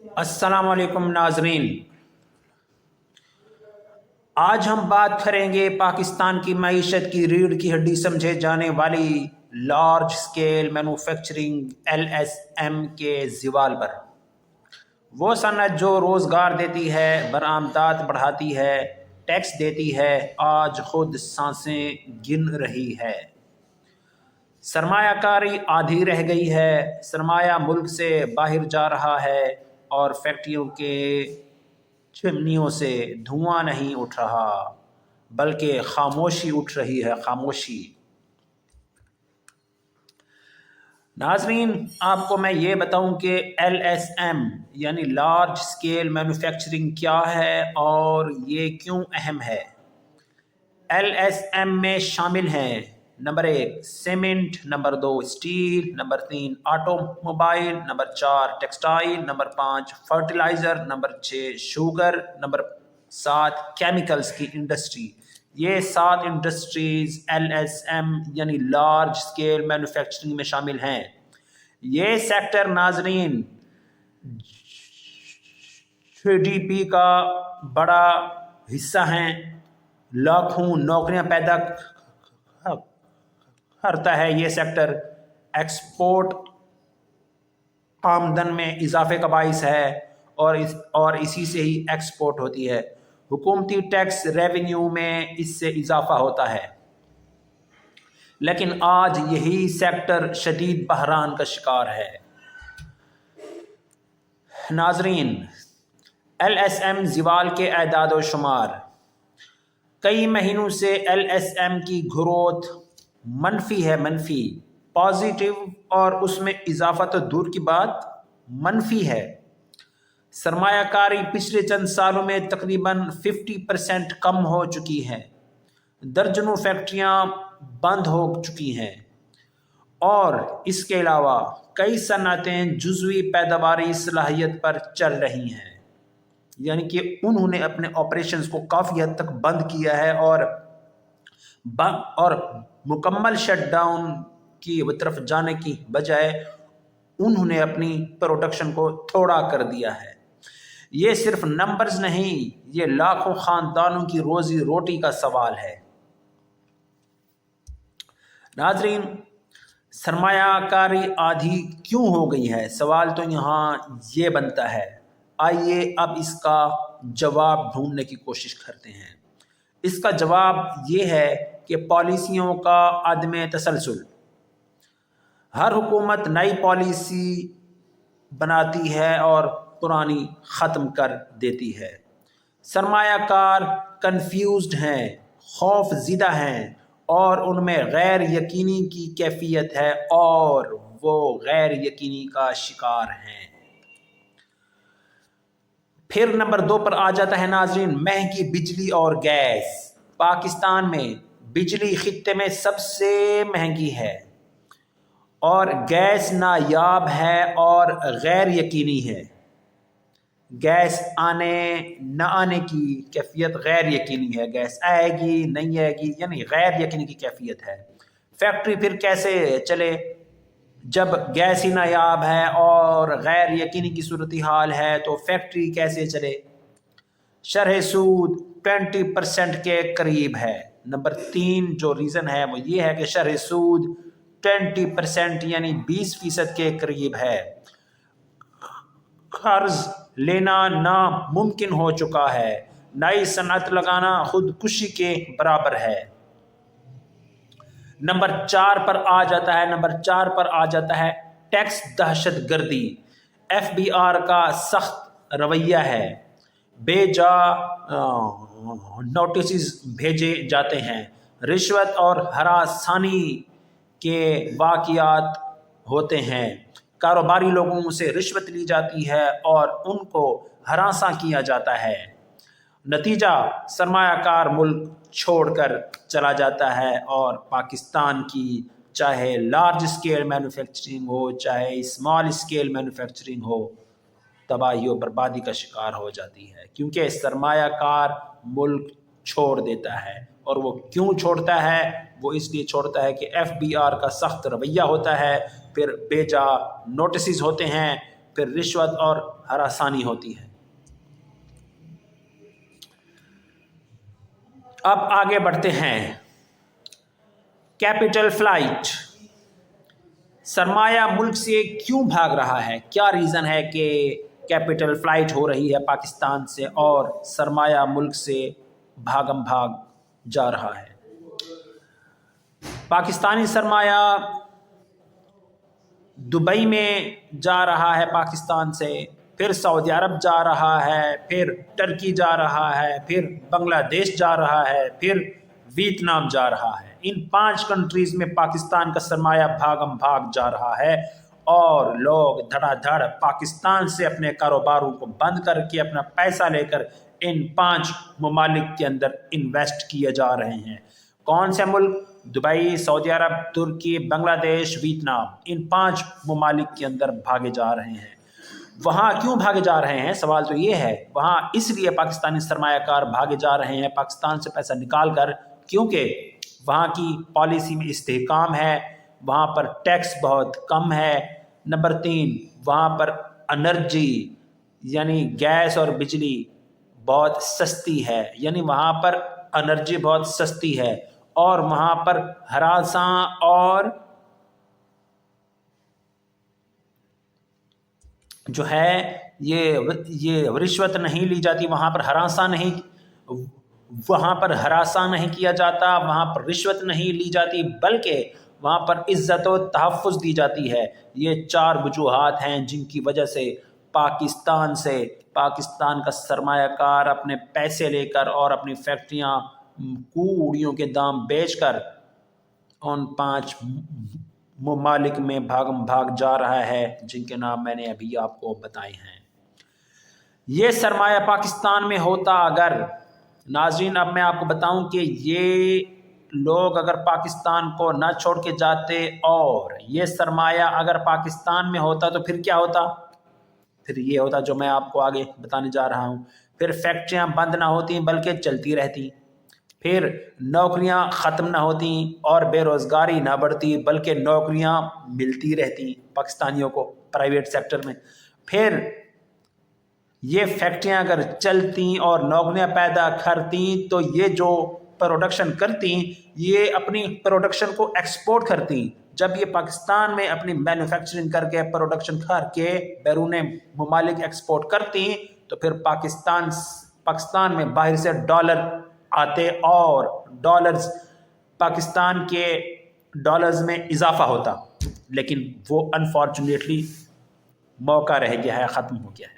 السلام علیکم ناظرین، آج ہم بات کریں گے پاکستان کی معیشت کی ریڑھ کی ہڈی سمجھے جانے والی لارج سکیل مینوفیکچرنگ LSM کے زوال پر۔ وہ صنعت جو روزگار دیتی ہے، برآمدات بڑھاتی ہے، ٹیکس دیتی ہے، آج خود سانسیں گن رہی ہے۔ سرمایہ کاری آدھی رہ گئی ہے، سرمایہ ملک سے باہر جا رہا ہے اور فیکٹریوں کے چمنیوں سے دھواں نہیں اٹھ رہا بلکہ خاموشی اٹھ رہی ہے، خاموشی۔ ناظرین، آپ کو میں یہ بتاؤں کہ LSM یعنی لارج سکیل مینوفیکچرنگ کیا ہے اور یہ کیوں اہم ہے۔ LSM میں شامل ہیں: number 1 cement, number 2 steel, number 3 automobile, number 4 textile, number 5 fertiliser, number 6 sugar, number 7 chemicals کی انڈسٹری۔ یہ 7 انڈسٹریز LSM یعنی لارج سکیل مینوفیکچرنگ میں شامل ہیں۔ یہ سیکٹر ناظرین GDP کا بڑا حصہ ہیں، لاکھوں نوکریاں پیدا کرتا ہے۔ یہ سیکٹر ایکسپورٹ آمدن میں اضافے کا باعث ہے اور اسی سے ہی ایکسپورٹ ہوتی ہے۔ حکومتی ٹیکس ریونیو میں اس سے اضافہ ہوتا ہے، لیکن آج یہی سیکٹر شدید بحران کا شکار ہے۔ ناظرین، LSM زوال کے اعداد و شمار: کئی مہینوں سے LSM کی گروتھ منفی ہے، منفی، پازیٹیو اور اس میں اضافہ تو دور کی بات، منفی ہے۔ سرمایہ کاری پچھلے چند سالوں میں تقریباً 50% کم ہو چکی ہے، درجنوں فیکٹریاں بند ہو چکی ہیں، اور اس کے علاوہ کئی صنعتیں جزوی پیداواری صلاحیت پر چل رہی ہیں، یعنی کہ انہوں نے اپنے آپریشنز کو کافی حد تک بند کیا ہے اور مکمل شٹ ڈاؤن کی طرف جانے کی بجائے انہوں نے اپنی پروڈکشن کو تھوڑا کر دیا ہے۔ یہ صرف نمبرز نہیں، یہ لاکھوں خاندانوں کی روزی روٹی کا سوال ہے۔ ناظرین، سرمایہ کاری آدھی کیوں ہو گئی ہے؟ سوال تو یہاں یہ بنتا ہے۔ آئیے اب اس کا جواب ڈھونڈنے کی کوشش کرتے ہیں۔ اس کا جواب یہ ہے کہ پالیسیوں کا عدم تسلسل۔ ہر حکومت نئی پالیسی بناتی ہے اور پرانی ختم کر دیتی ہے۔ سرمایہ کار کنفیوزڈ ہیں، خوف زدہ ہیں، اور ان میں غیر یقینی کی کیفیت ہے اور وہ غیر یقینی کا شکار ہیں۔ پھر نمبر 2 پر آ جاتا ہے ناظرین، مہنگی بجلی اور گیس۔ پاکستان میں بجلی خطے میں سب سے مہنگی ہے اور گیس نایاب ہے اور غیر یقینی ہے۔ گیس آنے نہ آنے کی کیفیت غیر یقینی ہے، گیس آئے گی نہیں آئے گی، یعنی غیر یقینی کی کیفیت ہے۔ فیکٹری پھر کیسے چلے جب گیس ہی نایاب ہے اور غیر یقینی کی صورتحال ہے؟ تو فیکٹری کیسے چلے؟ شرح سود 20% کے قریب ہے۔ نمبر 3 جو ریزن ہے وہ یہ ہے کہ شرح سود 20% یعنی 20% کے قریب ہے۔ قرض لینا ناممکن ہو چکا ہے، نئی صنعت لگانا خودکشی کے برابر ہے۔ نمبر 4 پر آ جاتا ہے ٹیکس دہشت گردی۔ FBR کا سخت رویہ ہے، بے جا نوٹسز بھیجے جاتے ہیں، رشوت اور ہراسانی کے واقعات ہوتے ہیں، کاروباری لوگوں سے رشوت لی جاتی ہے اور ان کو ہراساں کیا جاتا ہے۔ نتیجہ سرمایہ کار ملک چھوڑ کر چلا جاتا ہے اور پاکستان کی چاہے لارج اسکیل مینوفیکچرنگ ہو چاہے اسمال اسکیل مینوفیکچرنگ ہو، تباہی و بربادی کا شکار ہو جاتی ہے، کیونکہ سرمایہ کار ملک چھوڑ دیتا ہے۔ اور وہ کیوں چھوڑتا ہے؟ وہ اس لیے چھوڑتا ہے کہ FBR کا سخت رویہ ہوتا ہے، پھر بے جا نوٹسز ہوتے ہیں، پھر رشوت اور ہراسانی ہوتی ہے۔ اب آگے بڑھتے ہیں، کیپٹل فلائٹ، سرمایہ ملک سے کیوں بھاگ رہا ہے؟ کیا ریزن ہے کہ کیپٹل فلائٹ ہو رہی ہے پاکستان سے اور سرمایہ ملک سے بھاگم بھاگ جا رہا ہے؟ پاکستانی سرمایہ دبئی میں جا رہا ہے پاکستان سے، پھر سعودی عرب جا رہا ہے، پھر ٹرکی جا رہا ہے، پھر بنگلہ دیش جا رہا ہے، پھر ویتنام جا رہا ہے۔ ان 5 کنٹریز میں پاکستان کا سرمایہ بھاگم بھاگ جا رہا ہے اور لوگ دھڑا دھڑ پاکستان سے اپنے کاروباروں کو بند کر کے اپنا پیسہ لے کر ان 5 ممالک کے اندر انویسٹ کیے جا رہے ہیں۔ کون سے ملک؟ دبئی، سعودی عرب، ترکی، بنگلہ دیش، ویتنام، ان 5 ممالک کے اندر بھاگے جا رہے ہیں۔ وہاں کیوں بھاگے جا رہے ہیں؟ سوال تو یہ ہے، وہاں اس لیے پاکستانی سرمایہ کار بھاگے جا رہے ہیں پاکستان سے پیسہ نکال کر، کیونکہ وہاں کی پالیسی میں استحکام ہے، وہاں پر ٹیکس بہت کم ہے۔ نمبر 3، وہاں پر انرجی یعنی گیس اور بجلی بہت سستی ہے، یعنی وہاں پر انرجی بہت سستی ہے، اور وہاں پر ہراساں اور جو ہے یہ رشوت نہیں لی جاتی، وہاں پر ہراساں نہیں کیا جاتا، وہاں پر رشوت نہیں لی جاتی، بلکہ وہاں پر عزت و تحفظ دی جاتی ہے۔ یہ 4 وجوہات ہیں جن کی وجہ سے پاکستان کا سرمایہ کار اپنے پیسے لے کر اور اپنی فیکٹریاں کوڑیوں کے دام بیچ کر ان 5 ممالک میں بھاگم بھاگ جا رہا ہے، جن کے نام میں نے ابھی آپ کو بتائے ہیں۔ یہ سرمایہ پاکستان میں ہوتا اگر، ناظرین اب میں آپ کو بتاؤں کہ یہ لوگ اگر پاکستان کو نہ چھوڑ کے جاتے اور یہ سرمایہ اگر پاکستان میں ہوتا تو پھر کیا ہوتا؟ پھر یہ ہوتا جو میں آپ کو آگے بتانے جا رہا ہوں۔ پھر فیکٹریاں بند نہ ہوتی بلکہ چلتی رہتی، پھر نوکریاں ختم نہ ہوتی اور بے روزگاری نہ بڑھتی بلکہ نوکریاں ملتی رہتی پاکستانیوں کو پرائیویٹ سیکٹر میں۔ پھر یہ فیکٹریاں اگر چلتی اور نوکریاں پیدا کرتی تو یہ جو پروڈکشن کرتی یہ اپنی پروڈکشن کو ایکسپورٹ کرتی۔ جب یہ پاکستان میں اپنی مینوفیکچرنگ کر کے پروڈکشن کر کے بیرون ممالک ایکسپورٹ کرتی تو پھر پاکستان میں باہر سے ڈالر آتے اور ڈالرز پاکستان کے ڈالرز میں اضافہ ہوتا، لیکن وہ انفارچونیٹلی موقع رہ گیا ہے، ختم ہو گیا ہے۔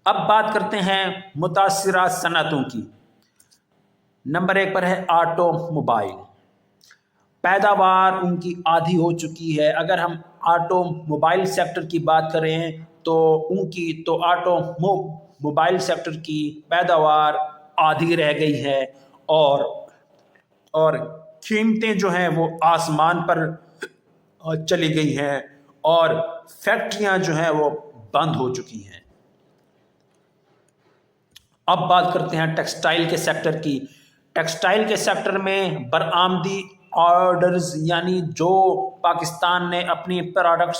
اب بات کرتے ہیں متاثرہ صنعتوں کی۔ نمبر 1 پر ہے آٹو موبائل، پیداوار ان کی آدھی ہو چکی ہے۔ اگر ہم آٹو موبائل سیکٹر کی بات کریں تو آٹو موبائل سیکٹر کی پیداوار آدھی رہ گئی ہے اور قیمتیں جو ہیں وہ آسمان پر چلی گئی ہیں اور فیکٹریاں جو ہیں وہ بند ہو چکی ہیں۔ اب بات کرتے ہیں ٹیکسٹائل کے سیکٹر کی۔ ٹیکسٹائل کے سیکٹر میں برآمدی آرڈرز، یعنی جو پاکستان نے اپنی پروڈکٹس،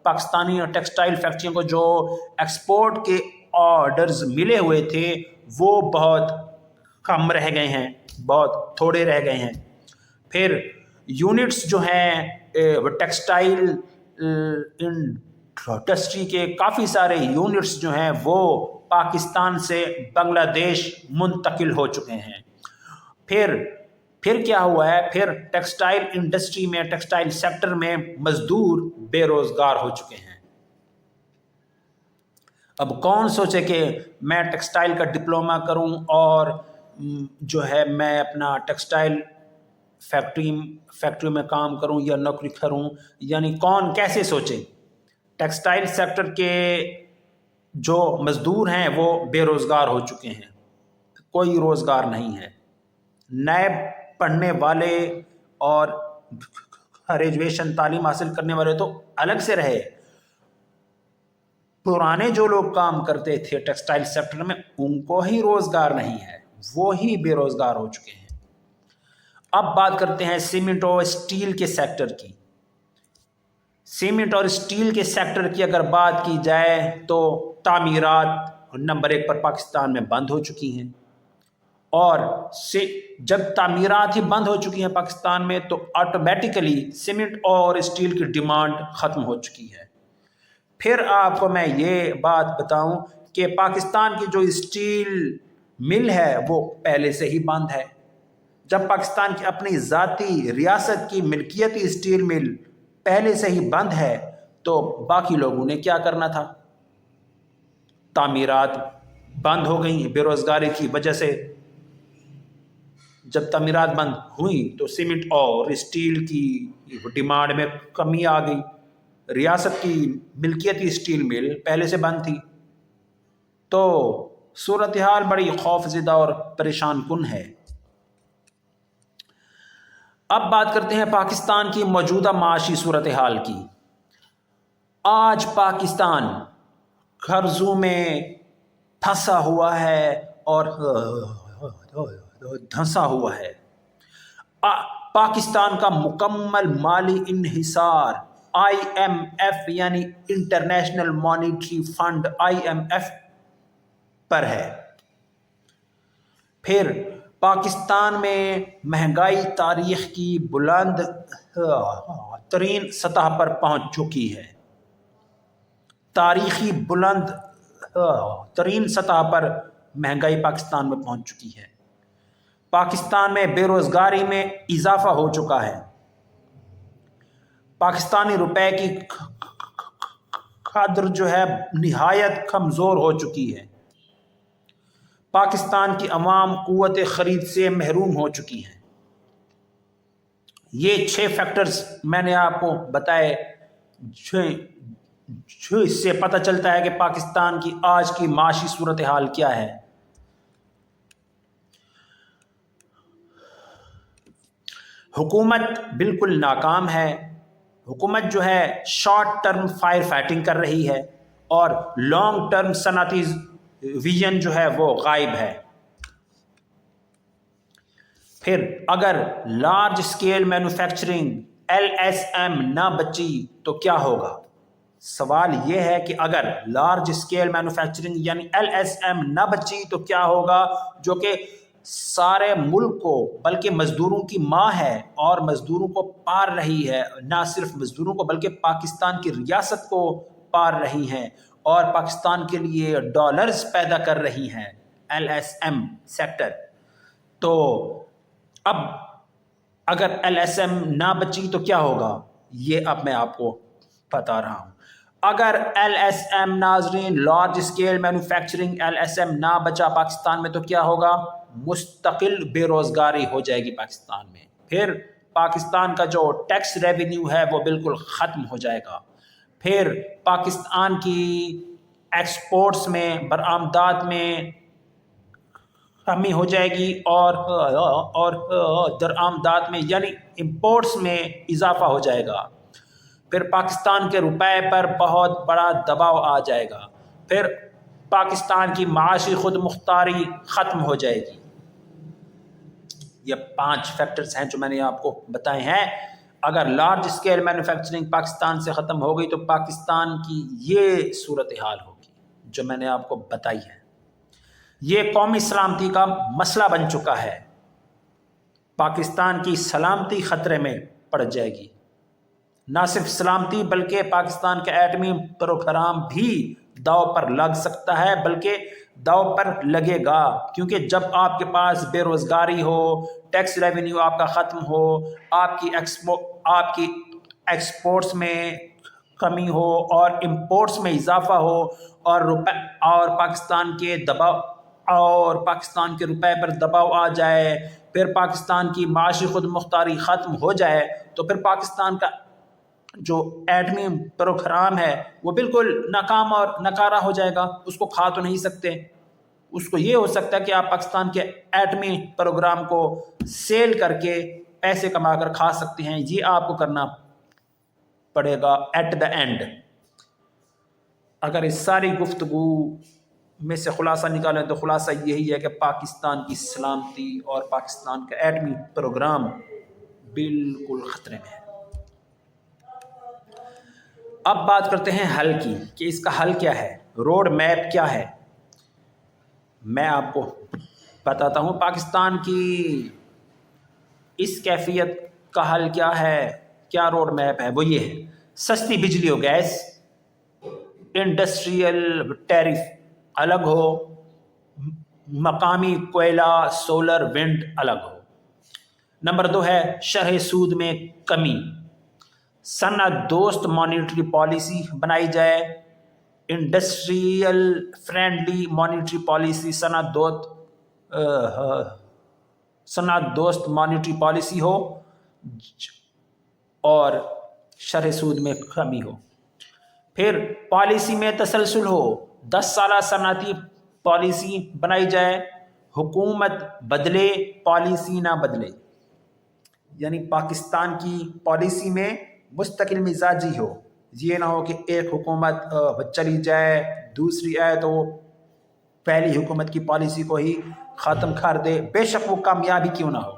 پاکستانی ٹیکسٹائل فیکٹریوں کو جو ایکسپورٹ کے آرڈرز ملے ہوئے تھے وہ بہت کم رہ گئے ہیں، بہت تھوڑے رہ گئے ہیں۔ پھر یونٹس جو ہیں ٹیکسٹائل انڈسٹری کے کافی سارے یونٹس جو ہیں وہ پاکستان سے بنگلہ دیش منتقل ہو چکے ہیں۔ پھر کیا ہوا ہے؟ پھر ٹیکسٹائل انڈسٹری میں، ٹیکسٹائل سیکٹر میں مزدور بے روزگار ہو چکے ہیں۔ اب کون سوچے کہ میں ٹیکسٹائل کا ڈپلومہ کروں اور جو ہے میں اپنا ٹیکسٹائل فیکٹری میں کام کروں یا نوکری کروں، یعنی کون کیسے سوچے؟ ٹیکسٹائل سیکٹر کے جو مزدور ہیں وہ بے روزگار ہو چکے ہیں، کوئی روزگار نہیں ہے۔ نئے پڑھنے والے اور گریجویشن تعلیم حاصل کرنے والے تو الگ سے رہے، پرانے جو لوگ کام کرتے تھے ٹیکسٹائل سیکٹر میں ان کو ہی روزگار نہیں ہے، وہ ہی بے روزگار ہو چکے ہیں۔ اب بات کرتے ہیں سیمنٹ اور اسٹیل کے سیکٹر کی۔ سیمنٹ اور اسٹیل کے سیکٹر کی اگر بات کی جائے تو تعمیرات نمبر 1 پر پاکستان میں بند ہو چکی ہیں، اور جب تعمیرات ہی بند ہو چکی ہیں پاکستان میں تو آٹومیٹیکلی سیمنٹ اور اسٹیل کی ڈیمانڈ ختم ہو چکی ہے۔ پھر آپ کو میں یہ بات بتاؤں کہ پاکستان کی جو اسٹیل مل ہے وہ پہلے سے ہی بند ہے۔ جب پاکستان کی اپنی ذاتی ریاست کی ملکیتی اسٹیل مل پہلے سے ہی بند ہے تو باقی لوگوں نے کیا کرنا تھا؟ تعمیرات بند ہو گئی بے روزگاری کی وجہ سے۔ جب تعمیرات بند ہوئیں تو سیمنٹ اور اسٹیل کی ڈیمانڈ میں کمی آ گئی۔ ریاست کی ملکیتی اسٹیل مل پہلے سے بند تھی، تو صورتحال بڑی خوف زدہ اور پریشان کن ہے۔ اب بات کرتے ہیں پاکستان کی موجودہ معاشی صورتحال کی۔ آج پاکستان قرضوں میں پھنسا ہوا ہے اور دھنسا ہوا ہے۔ پاکستان کا مکمل مالی انحصار IMF یعنی انٹرنیشنل مانیٹری فنڈ IMF پر ہے۔ پھر پاکستان میں مہنگائی تاریخ کی بلند ترین سطح پر پہنچ چکی ہے۔ تاریخی بلند ترین سطح پر مہنگائی پاکستان میں پہنچ چکی ہے۔ پاکستان میں بے روزگاری میں اضافہ ہو چکا ہے۔ پاکستانی روپے کی قدر جو ہے نہایت کمزور ہو چکی ہے۔ پاکستان کی عوام قوت خرید سے محروم ہو چکی ہے۔ یہ 6 فیکٹرز میں نے آپ کو بتائے، جو اس سے پتہ چلتا ہے کہ پاکستان کی آج کی معاشی صورتحال کیا ہے۔ حکومت بالکل ناکام ہے۔ حکومت جو ہے شارٹ ٹرم فائر فائٹنگ کر رہی ہے اور لانگ ٹرم صنعتی ویژن جو ہے وہ غائب ہے۔ پھر اگر لارج اسکیل مینوفیکچرنگ LSM نہ بچی تو کیا ہوگا؟ سوال یہ ہے کہ اگر لارج اسکیل مینوفیکچرنگ یعنی LSM نہ بچی تو کیا ہوگا، جو کہ سارے ملک کو بلکہ مزدوروں کی ماں ہے اور مزدوروں کو پال رہی ہے، نہ صرف مزدوروں کو بلکہ پاکستان کی ریاست کو پال رہی ہیں اور پاکستان کے لیے ڈالرز پیدا کر رہی ہیں LSM سیکٹر۔ تو اب اگر LSM نہ بچی تو کیا ہوگا، یہ اب میں آپ کو بتا رہا ہوں۔ اگر LSM ناظرین لارج اسکیل مینوفیکچرنگ LSM نہ بچا پاکستان میں تو کیا ہوگا؟ مستقل بے روزگاری ہو جائے گی پاکستان میں۔ پھر پاکستان کا جو ٹیکس ریونیو ہے وہ بالکل ختم ہو جائے گا۔ پھر پاکستان کی ایکسپورٹس میں برآمدات میں کمی ہو جائے گی اور درآمدات میں یعنی امپورٹس میں اضافہ ہو جائے گا۔ پھر پاکستان کے روپے پر بہت بڑا دباؤ آ جائے گا۔ پھر پاکستان کی معاشی خود مختاری ختم ہو جائے گی۔ یہ 5 فیکٹرز ہیں جو میں نے آپ کو بتائے ہیں۔ اگر لارج اسکیل مینوفیکچرنگ پاکستان سے ختم ہو گئی تو پاکستان کی یہ صورتحال ہوگی جو میں نے آپ کو بتائی ہے۔ یہ قومی سلامتی کا مسئلہ بن چکا ہے۔ پاکستان کی سلامتی خطرے میں پڑ جائے گی۔ نہ صرف سلامتی بلکہ پاکستان کا ایٹمی پروگرام بھی داؤ پر لگ سکتا ہے، بلکہ داؤ پر لگے گا، کیونکہ جب آپ کے پاس بے روزگاری ہو، ٹیکس ریونیو آپ کا ختم ہو، آپ کی ایکسپورٹس میں کمی ہو اور امپورٹس میں اضافہ ہو اور پاکستان کے روپے پر دباؤ آ جائے، پھر پاکستان کی معاشی خود مختاری ختم ہو جائے تو پھر پاکستان کا جو ایٹمی پروگرام ہے وہ بالکل ناکام اور ناکارہ ہو جائے گا۔ اس کو کھا تو نہیں سکتے۔ اس کو یہ ہو سکتا ہے کہ آپ پاکستان کے ایٹمی پروگرام کو سیل کر کے پیسے کما کر کھا سکتے ہیں۔ یہ آپ کو کرنا پڑے گا ایٹ دا اینڈ۔ اگر اس ساری گفتگو میں سے خلاصہ نکالیں تو خلاصہ یہی ہے کہ پاکستان کی سلامتی اور پاکستان کا ایٹمی پروگرام بالکل خطرے میں ہے۔ اب بات کرتے ہیں حل کی کہ اس کا حل کیا ہے، روڈ میپ کیا ہے۔ میں آپ کو بتاتا ہوں پاکستان کی اس کیفیت کا حل کیا ہے، کیا روڈ میپ ہے۔ وہ یہ ہے، سستی بجلی و گیس، انڈسٹریل ٹیرف الگ ہو، مقامی کوئلہ سولر ونڈ الگ ہو۔ نمبر 2 ہے شرح سود میں کمی، صنعت دوست مانیٹری پالیسی بنائی جائے، انڈسٹریل فرینڈلی مانیٹری پالیسی، صنعت دوست مانیٹری پالیسی ہو اور شرح سود میں کمی ہو۔ پھر پالیسی میں تسلسل ہو، 10 سالہ صنعتی پالیسی بنائی جائے، حکومت بدلے پالیسی نہ بدلے، یعنی پاکستان کی پالیسی میں مستقل مزاجی ہو، یہ نہ ہو کہ ایک حکومت چلی جائے دوسری آئے تو پہلی حکومت کی پالیسی کو ہی ختم کر دے، بے شک وہ کامیابی کیوں نہ ہو۔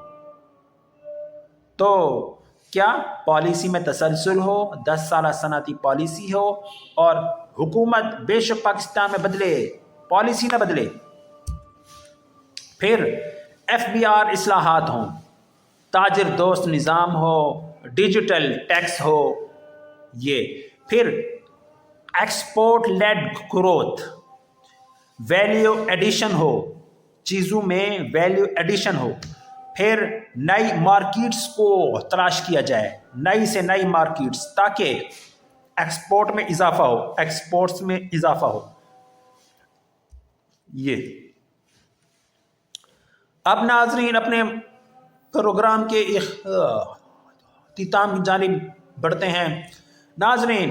تو کیا پالیسی میں تسلسل ہو، 10 سالہ صنعتی پالیسی ہو، اور حکومت بے شک پاکستان میں بدلے پالیسی نہ بدلے۔ پھر FBR اصلاحات ہوں، تاجر دوست نظام ہو، ڈیجیٹل ٹیکس ہو یہ۔ پھر export led growth, value addition ہو، چیزوں میں ویلیو ایڈیشن ہو۔ پھر نئی مارکیٹس کو تلاش کیا جائے، نئی سے نئی مارکیٹس، تاکہ ایکسپورٹ میں اضافہ ہو، ایکسپورٹس میں اضافہ ہو۔ یہ اب ناظرین اپنے پروگرام کے اختتام کی جانب بڑھتے ہیں۔ ناظرین،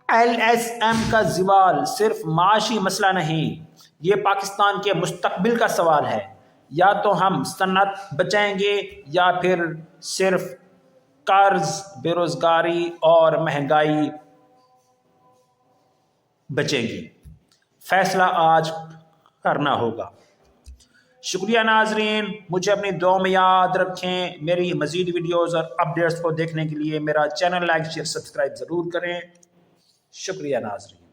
LSM کا زوال صرف معاشی مسئلہ نہیں، یہ پاکستان کے مستقبل کا سوال ہے۔ یا تو ہم صنعت بچائیں گے یا پھر صرف قرض، بے روزگاری اور مہنگائی بچیں گی۔ فیصلہ آج کرنا ہوگا۔ شکریہ ناظرین، مجھے اپنی دعاؤں میں یاد رکھیں۔ میری مزید ویڈیوز اور اپڈیٹس کو دیکھنے کے لیے میرا چینل لائک شیئر سبسکرائب ضرور کریں۔ شکریہ ناظرین۔